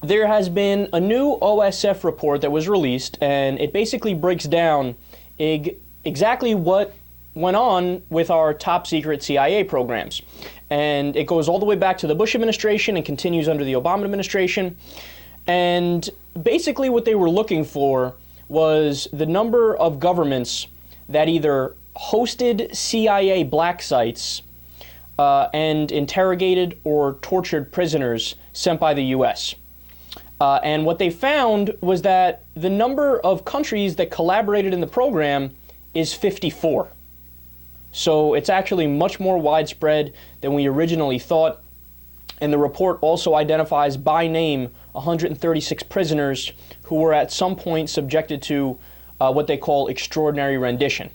there has been a new OSF report that was released, and it basically breaks down exactly what went on with our top secret CIA programs. And it goes all the way back to the Bush administration and continues under the Obama administration. And basically what they were looking for was the number of governments that either hosted CIA black sites and interrogated or tortured prisoners sent by the U.S. And what they found was that the number of countries that collaborated in the program is 54. So it's actually much more widespread than we originally thought. And the report also identifies by name 136 prisoners who were at some point subjected to what they call extraordinary rendition.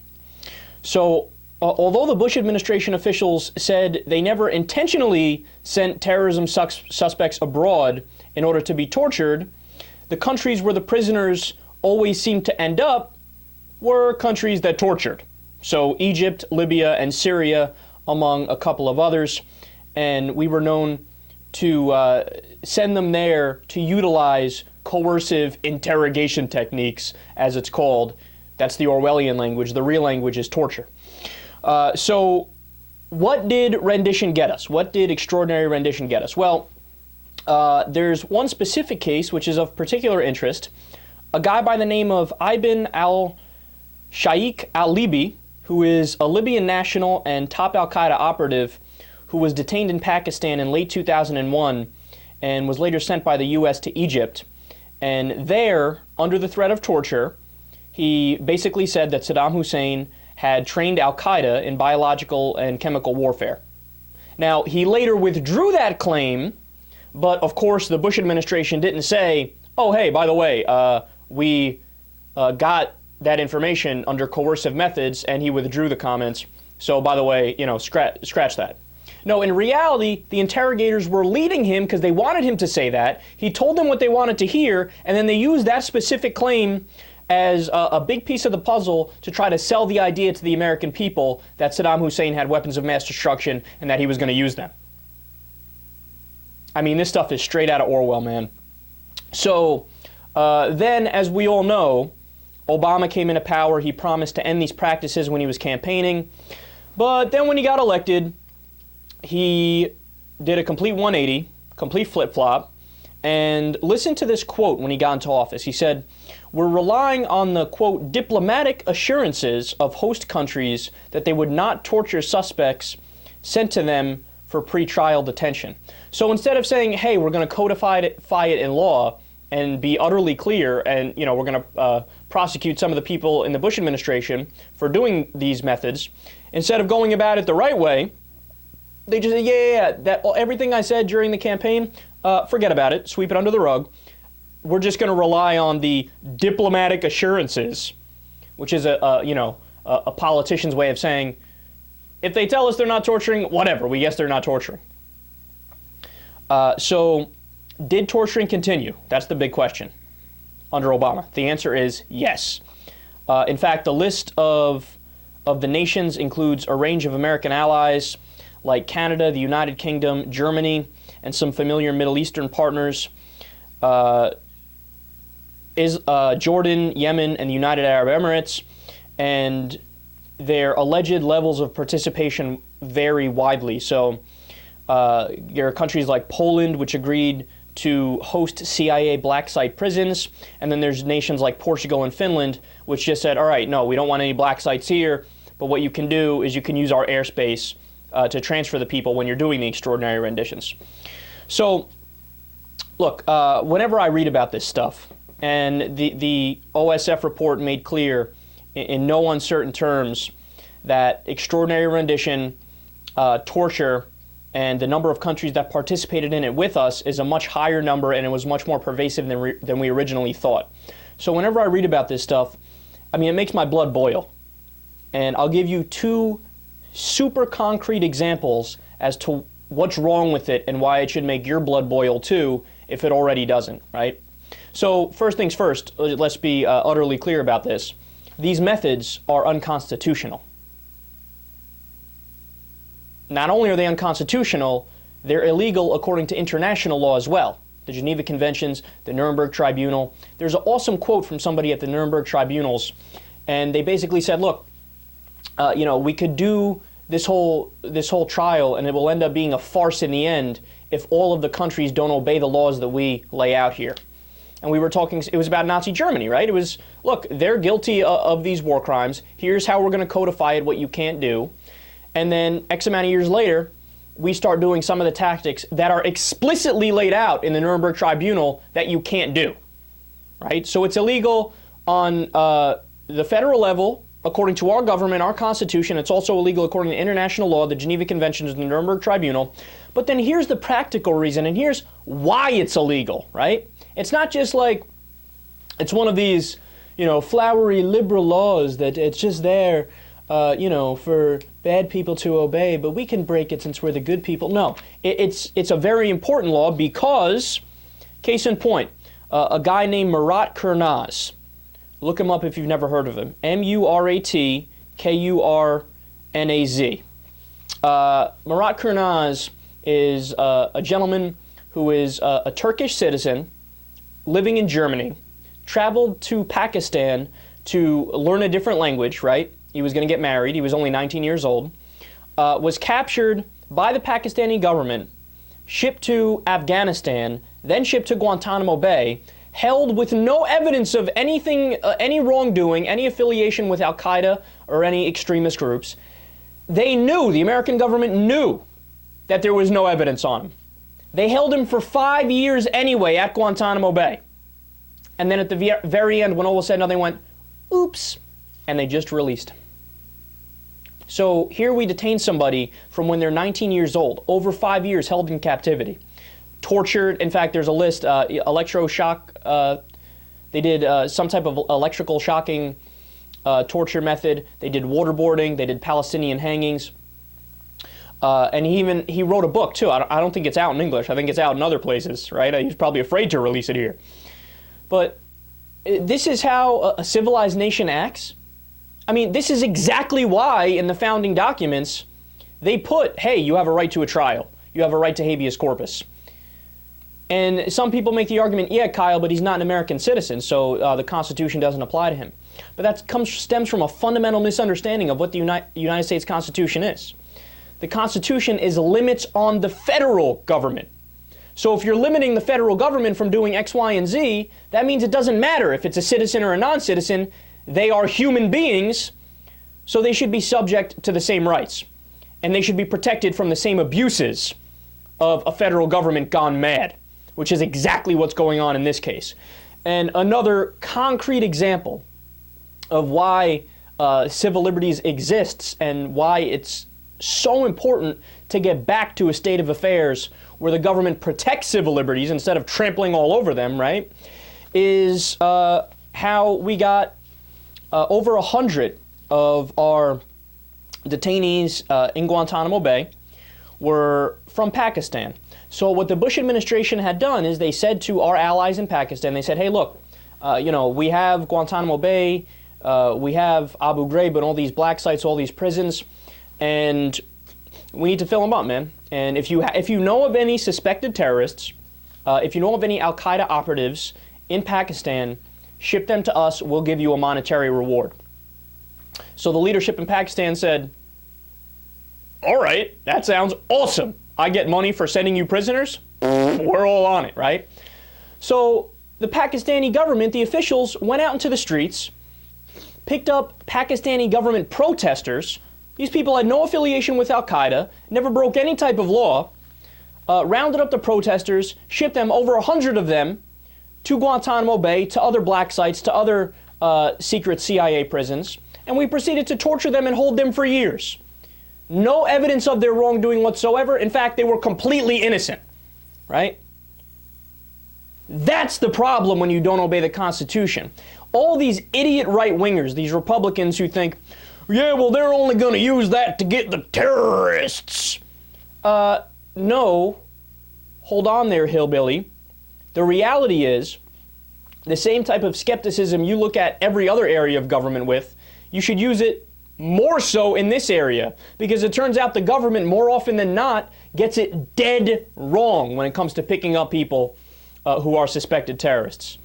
So although the Bush administration officials said they never intentionally sent terrorism suspects abroad in order to be tortured, the countries where the prisoners always seemed to end up were countries that tortured. So Egypt, Libya, and Syria, among a couple of others. And we were known to send them there to utilize coercive interrogation techniques, as it's called. That's the Orwellian language. The real language is torture. So what did rendition get us? What did extraordinary rendition get us? Well, there's one specific case which is of particular interest. A guy by the name of Ibn al-Shaikh al-Libi, who is a Libyan national and top al-Qaeda operative who was detained in Pakistan in late 2001 and was later sent by the U.S. to Egypt. And there, under the threat of torture, he basically said that Saddam Hussein had trained al-Qaeda in biological and chemical warfare. Now, he later withdrew that claim, but of course the Bush administration didn't say, oh, hey, by the way, we got that information under coercive methods, and he withdrew the comments. So, by the way, scratch that. No, in reality, the interrogators were leading him because they wanted him to say that. He told them what they wanted to hear, and then they used that specific claim as a big piece of the puzzle to try to sell the idea to the American people that Saddam Hussein had weapons of mass destruction and that he was going to use them. I mean, this stuff is straight out of Orwell, man. So, then, as we all know, Obama came into power. He promised to end these practices when he was campaigning. But then when he got elected, he did a complete 180, complete flip-flop. And listen to this quote when he got into office. He said, "We're relying on the, quote, diplomatic assurances of host countries that they would not torture suspects sent to them for pretrial detention." So instead of saying, hey, we're going to codify it in law and be utterly clear, and we're going to prosecute some of the people in the Bush administration for doing these methods, instead of going about it the right way, they just say, that everything I said during the campaign, forget about it, sweep it under the rug. We're just going to rely on the diplomatic assurances, which is a politician's way of saying, if they tell us they're not torturing, whatever, we guess they're not torturing. So, did torturing continue? That's the big question under Obama. The answer is yes. In fact, the list of the nations includes a range of American allies like Canada, the United Kingdom, Germany, and some familiar Middle Eastern partners, Jordan, Yemen, and the United Arab Emirates, and their alleged levels of participation vary widely. So there are countries like Poland, which agreed to host CIA black site prisons, and then there's nations like Portugal and Finland, which just said, all right, no, we don't want any black sites here, but what you can do is you can use our airspace to transfer the people when you're doing the extraordinary renditions. So, look, whenever I read about this stuff, and the OSF report made clear in no uncertain terms that extraordinary rendition, torture, and the number of countries that participated in it with us is a much higher number, and it was much more pervasive than we originally thought. So whenever I read about this stuff, I mean, it makes my blood boil. And I'll give you two super concrete examples as to what's wrong with it and why it should make your blood boil too if it already doesn't, right? So first things first, let's be utterly clear about this. These methods are unconstitutional. Not only are they unconstitutional, they're illegal according to international law as well. the Geneva Conventions, the Nuremberg Tribunal. There's an awesome quote from somebody at the Nuremberg Tribunals, and they basically said, look, we could do this whole trial, and it will end up being a farce in the end if all of the countries don't obey the laws that we lay out here. And we were talking, it was about Nazi Germany, right? It was, look, they're guilty of these war crimes. Here's how we're going to codify it, what you can't do. And then X amount of years later, we start doing some of the tactics that are explicitly laid out in the Nuremberg Tribunal that you can't do, right? So it's illegal on the federal level, according to our government, our Constitution. It's also illegal according to international law, the Geneva Conventions, and the Nuremberg Tribunal. But then here's the practical reason, and here's why it's illegal, right? It's not just like it's one of these, flowery liberal laws that it's just there, for bad people to obey, but we can break it since we're the good people. No, it's a very important law because, case in point, a guy named Murat Kurnaz. Look him up if you've never heard of him. Murat Kurnaz. Murat Kurnaz is a gentleman who is a Turkish citizen living in Germany, traveled to Pakistan to learn a different language, right? He was going to get married. He was only 19 years old. Was captured by the Pakistani government, shipped to Afghanistan, then shipped to Guantanamo Bay, held with no evidence of anything, any wrongdoing, any affiliation with Al-Qaeda or any extremist groups. They knew, the American government knew that there was no evidence on him. They held him for 5 years anyway at Guantanamo Bay. And then at the very end, when all was said and done, they went, oops, and they just released him. So here we detain somebody from when they're 19 years old, over 5 years held in captivity, tortured. In fact, there's a list, electroshock. They did some type of electrical shocking torture method. They did waterboarding. They did Palestinian hangings. And he wrote a book, too. I don't think it's out in English. I think it's out in other places, right? He's probably afraid to release it here. But this is how a civilized nation acts. I mean, this is exactly why in the founding documents they put, hey, you have a right to a trial. You have a right to habeas corpus. And some people make the argument, yeah, Kyle, but he's not an American citizen, so the Constitution doesn't apply to him. But that stems from a fundamental misunderstanding of what the United States Constitution is. The Constitution is limits on the federal government. So if you're limiting the federal government from doing X, Y, and Z, that means it doesn't matter if it's a citizen or a non-citizen. They are human beings, so they should be subject to the same rights. And they should be protected from the same abuses of a federal government gone mad, which is exactly what's going on in this case. And another concrete example of why civil liberties exists and why it's so important to get back to a state of affairs where the government protects civil liberties instead of trampling all over them, right, is how we got over 100 of our detainees in Guantanamo Bay were from Pakistan. So what the Bush administration had done is they said to our allies in Pakistan, they said, hey, look, we have Guantanamo Bay, we have Abu Ghraib and all these black sites, all these prisons, and we need to fill them up, man. And if you know of any suspected terrorists, if you know of any Al-Qaeda operatives in Pakistan, ship them to us, we'll give you a monetary reward. So the leadership in Pakistan said, all right, that sounds awesome. I get money for sending you prisoners? We're all on it, right? So the Pakistani government, the officials, went out into the streets, picked up Pakistani government protesters. These people had no affiliation with Al-Qaeda, never broke any type of law, rounded up the protesters, shipped them, over 100 of them, to Guantanamo Bay, to other black sites, to other secret CIA prisons, and we proceeded to torture them and hold them for years. No evidence of their wrongdoing whatsoever. In fact, they were completely innocent, right? That's the problem when you don't obey the Constitution. All these idiot right-wingers, these Republicans who think, yeah, well, they're only going to use that to get the terrorists. No. Hold on there, hillbilly. The reality is, the same type of skepticism you look at every other area of government with, you should use it more so in this area, because it turns out the government, more often than not, gets it dead wrong when it comes to picking up people who are suspected terrorists.